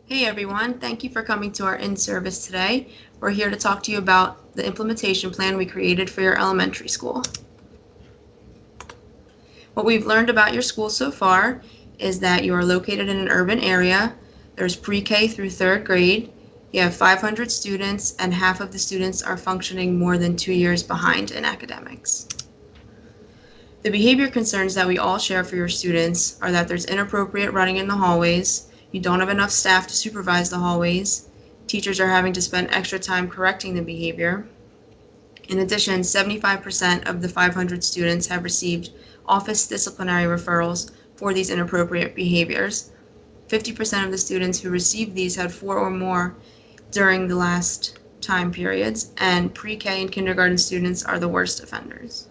Hey everyone, thank you for coming to our in-service today. We're here to talk to you about the implementation plan we created for your elementary school. What we've learned about your school so far is that you are located in an urban area. There's pre-K through third grade. You have 500 students and half of the students are functioning more than 2 years behind in academics. The behavior concerns that we all share for your students are that there's inappropriate running in the hallways, you don't have enough staff to supervise the hallways, teachers are having to spend extra time correcting the behavior. In addition, 75% of the 500 students have received office disciplinary referrals for these inappropriate behaviors. 50% of the students who received these had 4 or more during the last time periods, and pre-K and kindergarten students are the worst offenders.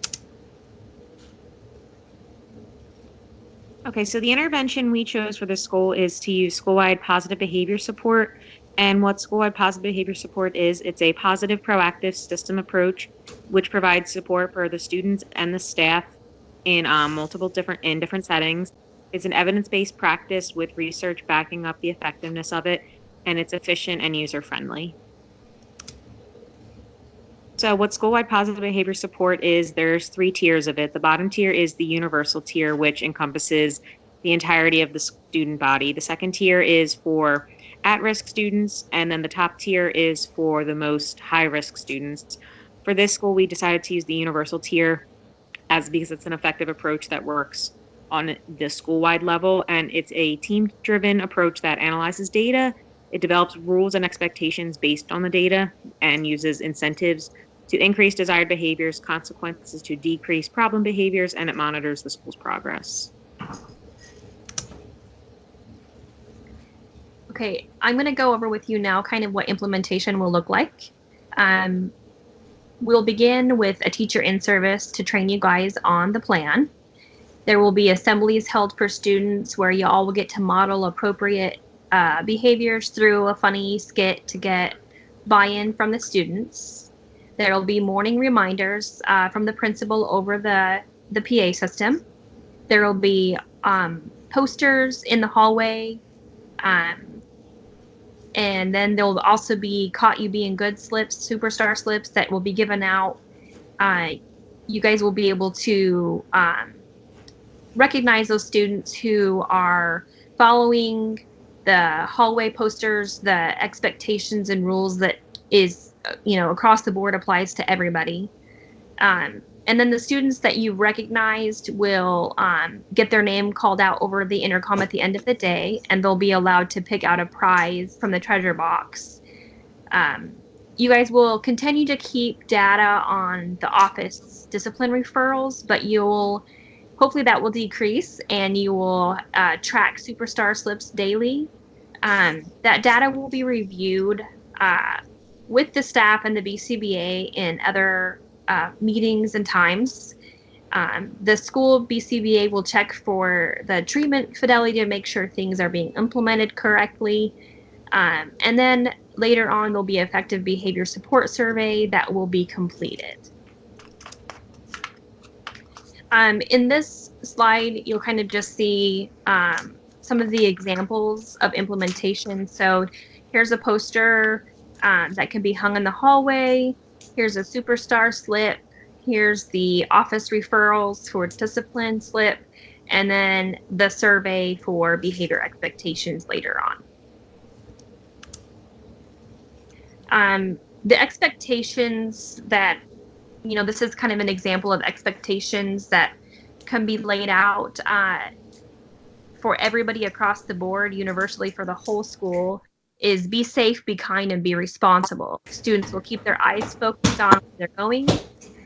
Okay, so the intervention we chose for this school is to use school-wide positive behavior support. And what school-wide positive behavior support is, it's a positive proactive system approach, which provides support for the students and the staff in different settings. It's an evidence-based practice with research backing up the effectiveness of it, and it's efficient and user-friendly. So what school-wide positive behavior support is, there's 3 tiers of it. The bottom tier is the universal tier, which encompasses the entirety of the student body. The second tier is for at-risk students, and then the top tier is for the most high-risk students. For this school, we decided to use the universal tier because it's an effective approach that works on the school-wide level, and it's a team-driven approach that analyzes data. It develops rules and expectations based on the data and uses incentives to increase desired behaviors, consequences to decrease problem behaviors, and it monitors the school's progress. Okay, I'm going to go over with you now kind of what implementation will look like. We'll begin with a teacher in service to train you guys on the plan. There will be assemblies held for students where you all will get to model appropriate behaviors through a funny skit to get buy-in from the students. There will be morning reminders from the principal over the PA system. There will be posters in the hallway. And then there'll also be Caught You Being Good slips, superstar slips that will be given out. You guys will be able to recognize those students who are following the hallway posters, the expectations and rules that is, across the board applies to everybody. And then the students that you recognized will get their name called out over the intercom at the end of the day, and they'll be allowed to pick out a prize from the treasure box. You guys will continue to keep data on the office discipline referrals, but hopefully that will decrease, and you will track superstar slips daily. That data will be reviewed with the staff and the BCBA in other meetings and times. The school BCBA will check for the treatment fidelity to make sure things are being implemented correctly. And then later on, there'll be an effective behavior support survey that will be completed. In this slide, you'll kind of just see some of the examples of implementation. So here's a poster that can be hung in the hallway. Here's a superstar slip. Here's the office referrals for discipline slip, and then the survey for behavior expectations later on. The expectations that, this is kind of an example of expectations that can be laid out for everybody across the board, universally for the whole school, is be safe, be kind, and be responsible. Students will keep their eyes focused on where they're going.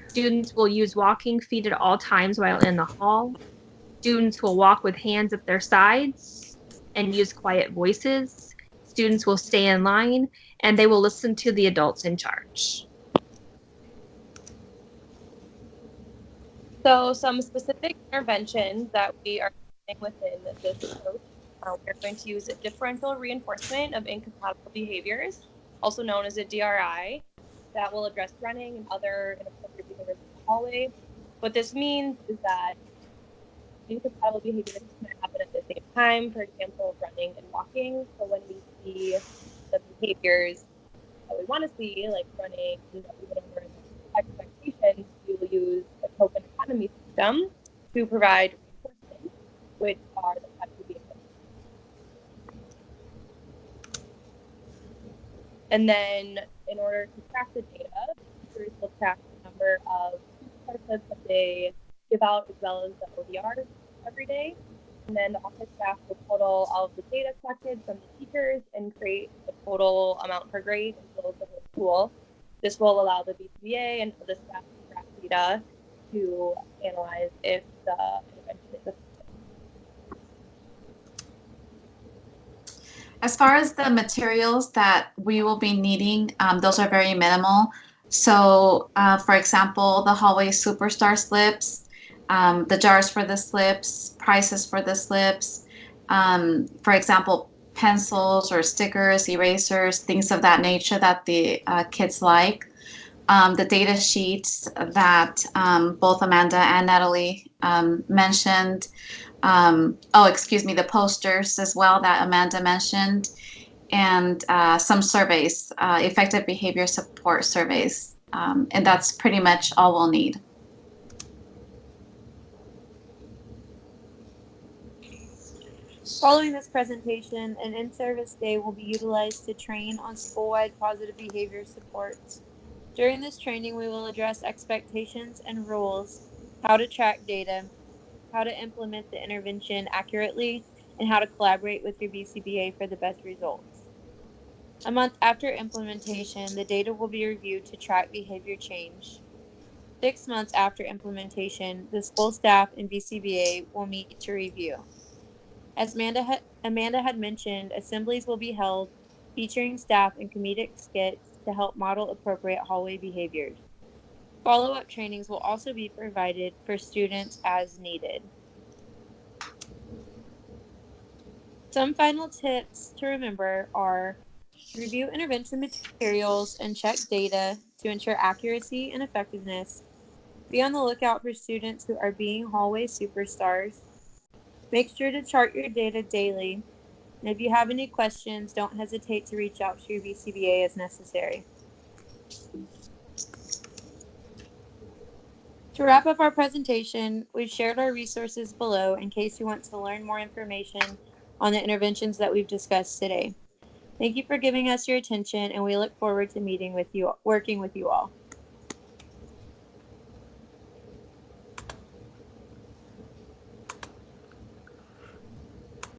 Students will use walking feet at all times while in the hall. Students will walk with hands at their sides and use quiet voices. Students will stay in line, and they will listen to the adults in charge. So some specific interventions that we are using within this approach, we're going to use differential reinforcement of incompatible behaviors, also known as a DRI, that will address running and other inappropriate behaviors in the hallway. What this means is that incompatible behaviors can have happen at the same time, for example, running and walking. So when we see the behaviors that we want to see, like running, even over expectations, we will use a token economy system to provide reinforcement, which are the types of vehicles. And then in order to track the data, teachers will track the number of superstar that they give out as well as the ODRs every day. And then the office staff will total all of the data collected from the teachers and create a total amount per grade as well as the whole school. This will allow the BCBA and the staff to track data to analyze if the intervention is effective. As far as the materials that we will be needing, those are very minimal. So, for example, the hallway superstar slips, the jars for the slips, prices for the slips, for example, pencils or stickers, erasers, things of that nature that the kids like. The data sheets that both Amanda and Natalie mentioned. The posters as well that Amanda mentioned, and some surveys, effective behavior support surveys. And that's pretty much all we'll need. Following this presentation, an in-service day will be utilized to train on school-wide positive behavior supports. During this training, we will address expectations and rules, how to track data, how to implement the intervention accurately, and how to collaborate with your BCBA for the best results. A month after implementation, the data will be reviewed to track behavior change. 6 months after implementation, the school staff and BCBA will meet to review. As Amanda had mentioned, assemblies will be held featuring staff and comedic skits to help model appropriate hallway behaviors. Follow-up trainings will also be provided for students as needed. Some final tips to remember are: review intervention materials and check data to ensure accuracy and effectiveness. Be on the lookout for students who are being hallway superstars. Make sure to chart your data daily. And if you have any questions, don't hesitate to reach out to your BCBA as necessary. To wrap up our presentation, we've shared our resources below in case you want to learn more information on the interventions that we've discussed today. Thank you for giving us your attention, and we look forward to working with you all.